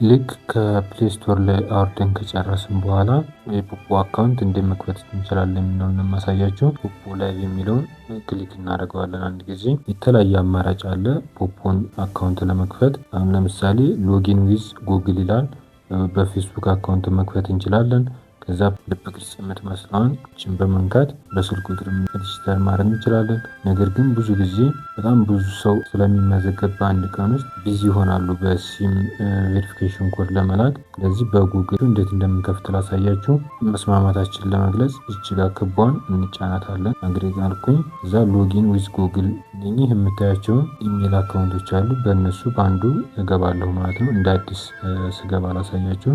ልክ ከፕሌይ ስቶር ላይ አውርደን ከጨረስን በኋላ የፖፖ አካውንት እንዴት መክፈት እንችላለን የሚለውን ለማሳያችሁ። ፖፖ ላይቭ የሚለውን ክሊክ እናደርገዋለን። አንድ ጊዜ የተለያየ አማራጭ አለ ፖፖን አካውንት ለመክፈት። አሁን ለምሳሌ ሎጊን ዊዝ ጉግል ይላል። በፌስቡክ አካውንት መክፈት እንችላለን። ከዛ ልብ ቅርጽ የምትመስለዋን እችን በመንካት በስልክ ቁጥር ሬጂስተር ማድረግ እንችላለን። ነገር ግን ብዙ ጊዜ በጣም ብዙ ሰው ስለሚመዘገብ በአንድ ቀን ውስጥ ቢዚ ይሆናሉ በሲም ቬሪፊኬሽን ኮድ ለመላክ። ስለዚህ በጉግል እንዴት እንደምንከፍት ላሳያችሁ። መስማማታችን ለመግለጽ እች ጋር ክቧን እንጫናታለን። አግሬግ አልኩኝ። እዛ ሎጊን ዊዝ ጉግል እኚህ የምታያቸውን ኢሜል አካውንቶች አሉ። በእነሱ በአንዱ እገባለሁ ማለት ነው። እንደ አዲስ ስገባ ላሳያችሁ።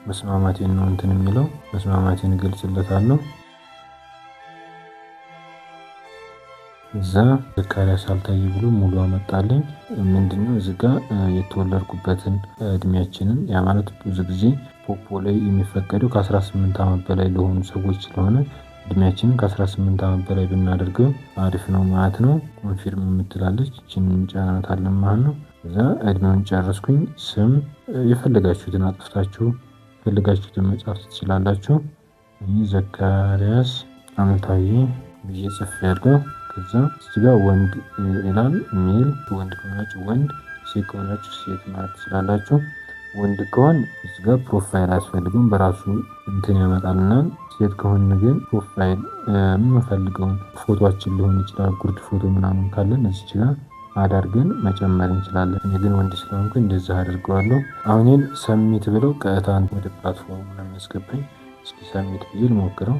መስማማቴን ነው እንትን የሚለው መስማማቴን እገልጽለታለሁ። እዛ ዘካሪያስ አልታየ ብሎ ሙሉ አመጣልኝ። ምንድነው እዚህ ጋር የተወለድኩበትን እድሜያችንን ያ ማለት ብዙ ጊዜ ፖፖ ላይ የሚፈቀደው ከ18 ዓመት በላይ ለሆኑ ሰዎች ስለሆነ እድሜያችንን ከ18 ዓመት በላይ ብናደርገው አሪፍ ነው ማለት ነው። ኮንፊርም የምትላለች እችን እንጫናታለን ማለት ነው። እዛ እድሜውን ጨረስኩኝ። ስም የፈለጋችሁትን አጥፍታችሁ ፈልጋችሁትን መጻፍ ትችላላችሁ። ዘካሪያስ አልታየ ብዬ ጽፌያለሁ። ከዛ እዚህ ጋር ወንድ ይላል ሜል። ወንድ ከሆናችሁ ወንድ፣ ሴት ከሆናችሁ ሴት ማለት ትችላላችሁ። ወንድ ከሆን እዚህ ጋር ፕሮፋይል አያስፈልግም በራሱ እንትን ያመጣልናል። ሴት ከሆነ ግን ፕሮፋይል የምንፈልገውን ፎቶአችን ሊሆን ይችላል። ጉርድ ፎቶ ምናምን ካለን እዚህ ጋር አዳርገን መጨመር እንችላለን። እኔ ግን ወንድ ስለሆንኩ እንደዛ አድርገዋለሁ። አሁን ሰሚት ብለው ቀጥታ ወደ ፕላትፎርሙ ነው የሚያስገባኝ። እስኪ ሰሚት ብዬ ልሞክረው።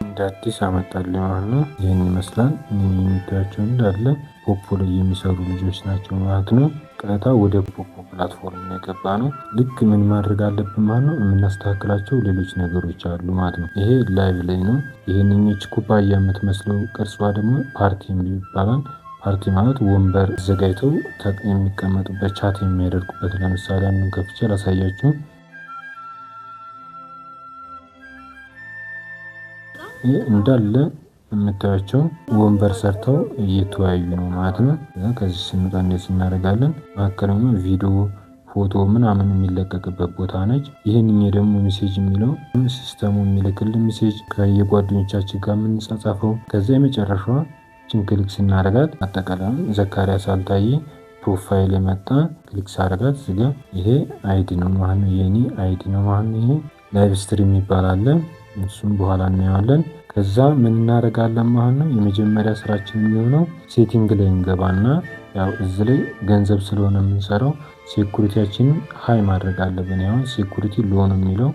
እንደ አዲስ አመጣልኝ ማለት ነው። ይህን ይመስላል። የሚታያቸው እንዳለ ፖፖ ላይ የሚሰሩ ልጆች ናቸው ማለት ነው። ቀጥታ ወደ ፖፖ ፕላትፎርም ነው የገባ ነው። ልክ ምን ማድረግ አለብን ማለት ነው። የምናስተካክላቸው ሌሎች ነገሮች አሉ ማለት ነው። ይሄ ላይቭ ላይ ነው። ይህንኞች ኩባያ የምትመስለው ቅርጿ ደግሞ ፓርቲ ይባላል። ፓርቲ ማለት ወንበር አዘጋጅተው የሚቀመጡበት ቻት የሚያደርጉበት። ለምሳሌ አንዱን ከፍቼ ላሳያችሁ። ይህ እንዳለ የምታያቸው ወንበር ሰርተው እየተወያዩ ነው ማለት ነው። ከዚህ ስንወጣ እንዴት እናደርጋለን? መካከለኛ ቪዲዮ ፎቶ ምናምን የሚለቀቅበት ቦታ ነች። ይህን ደግሞ ሜሴጅ የሚለው ሲስተሙ የሚልክልን ሜሴጅ ከየጓደኞቻችን ጋር የምንጻጻፈው። ከዛ የመጨረሻዋ ችን ክሊክ ስናደርጋት አጠቃላይ ዘካሪያስ አልታየ ፕሮፋይል የመጣ ክሊክ ሳደርጋት እዚጋ ይሄ አይዲ ነው ማለት ነው። የኔ አይዲ ነው ማለት ነው። ይሄ ላይቭ ስትሪም ይባላል። እሱም በኋላ እናየዋለን። ከዛ ምን እናደርጋለን ማለት ነው። የመጀመሪያ ስራችን የሚሆነው ሴቲንግ ላይ እንገባና ያው እዚህ ላይ ገንዘብ ስለሆነ የምንሰራው ሴኩሪቲያችንን ሃይ ማድረግ አለብን። ያው ሴኩሪቲ ሎ ነው የሚለው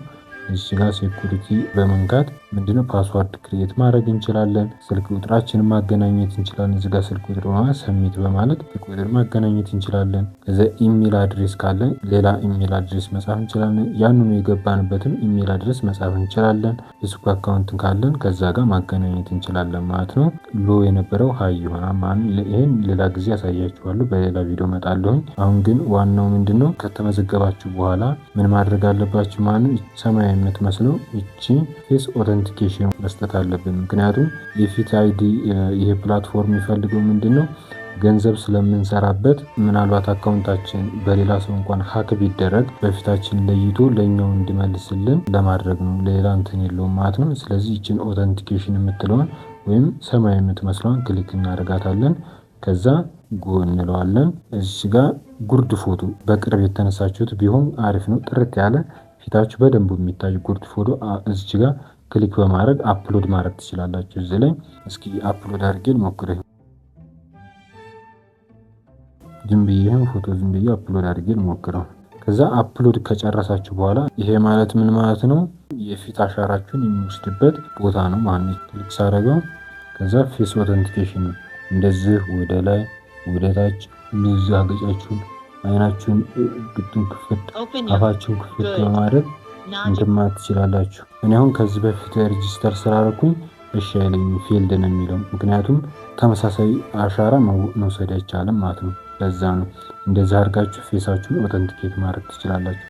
እዚህ ጋር ሴኩሪቲ በመንካት ምንድነው ፓስዋርድ ክሬት ማድረግ እንችላለን። ስልክ ቁጥራችንን ማገናኘት እንችላለን። እዚህ ጋር ስልክ ቁጥር በማለት ሰሚት በማለት ስልክ ቁጥር ማገናኘት እንችላለን። ከዛ ኢሜል አድሬስ ካለ ሌላ ኢሜል አድሬስ መጻፍ እንችላለን። ያንኑ የገባንበትን ኢሜል አድሬስ መጻፍ እንችላለን። ፌስቡክ አካውንት ካለን ከዛ ጋር ማገናኘት እንችላለን ማለት ነው። ሎ የነበረው ሃይ ይሆናል ማለት ነው። ይሄን ሌላ ጊዜ ያሳያችኋለሁ፣ በሌላ ቪዲዮ መጣለሁኝ። አሁን ግን ዋናው ምንድነው ከተመዘገባችሁ በኋላ ምን ማድረግ አለባችሁ ማለት ነው። ሰማያዊ የምትመስለው እቺ ፌስ ኦተንቲኬሽን መስጠት አለብን። ምክንያቱም የፊት አይዲ ይሄ ፕላትፎርም የሚፈልገው ምንድነው ገንዘብ ስለምንሰራበት ምናልባት አካውንታችን በሌላ ሰው እንኳን ሀክ ቢደረግ በፊታችን ለይቶ ለኛው እንዲመልስልን ለማድረግ ነው። ሌላ እንትን የለውም ማለት ነው። ስለዚህ እቺን ኦተንቲኬሽን የምትለውን ወይም ሰማያዊ የምትመስለውን ክሊክ እናደርጋታለን። ከዛ ጎ እንለዋለን። እዚህ ጋር ጉርድ ፎቶ በቅርብ የተነሳችሁት ቢሆን አሪፍ ነው። ጥርት ያለ ፊታችሁ በደንብ የሚታይ ጉርድ ፎቶ እዚህ ጋር ክሊክ በማድረግ አፕሎድ ማድረግ ትችላላችሁ። እዚህ ላይ እስኪ አፕሎድ አድርጌ ልሞክረው። ዝም ብዬ ፎቶ ዝም ብዬ አፕሎድ አድርጌ ልሞክረው። ከዛ አፕሎድ ከጨረሳችሁ በኋላ ይሄ ማለት ምን ማለት ነው? የፊት አሻራችሁን የሚወስድበት ቦታ ነው ማለት ነው። ክሊክ ሳደርገው ከዛ ፌስ ኦተንቲኬሽን ነው። እንደዚህ ወደ ላይ ወደ ታች አገጫችሁን አይናችሁን ግጥም ክፍት አፋችሁን ክፍት በማድረግ እንትን ማለት ትችላላችሁ። እኔ አሁን ከዚህ በፊት ሬጂስተር ስላደረኩኝ እሺ አይለኝም፣ ፊልድ ነው የሚለው። ምክንያቱም ተመሳሳይ አሻራ መውሰድ አይቻልም ማለት ነው። ለዛ ነው እንደዛ አድርጋችሁ ፌሳችሁን ኦተንቲኬት ማድረግ ትችላላችሁ።